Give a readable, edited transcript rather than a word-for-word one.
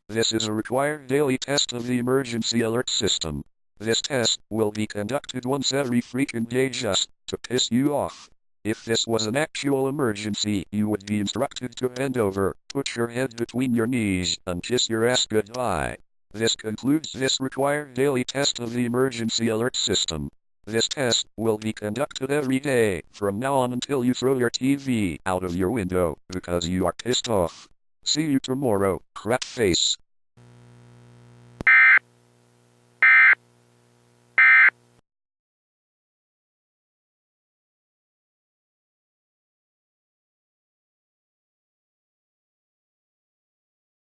This is a required daily test of the emergency alert system. This test will be conducted once every freaking day just to piss you off. If this was an actual emergency, you would be instructed to bend over, put your head between your knees, and kiss your ass goodbye. This concludes this required daily test of the emergency alert system. This test will be conducted every day from now on until you throw your TV out of your window because you are pissed off. See you tomorrow, crap face.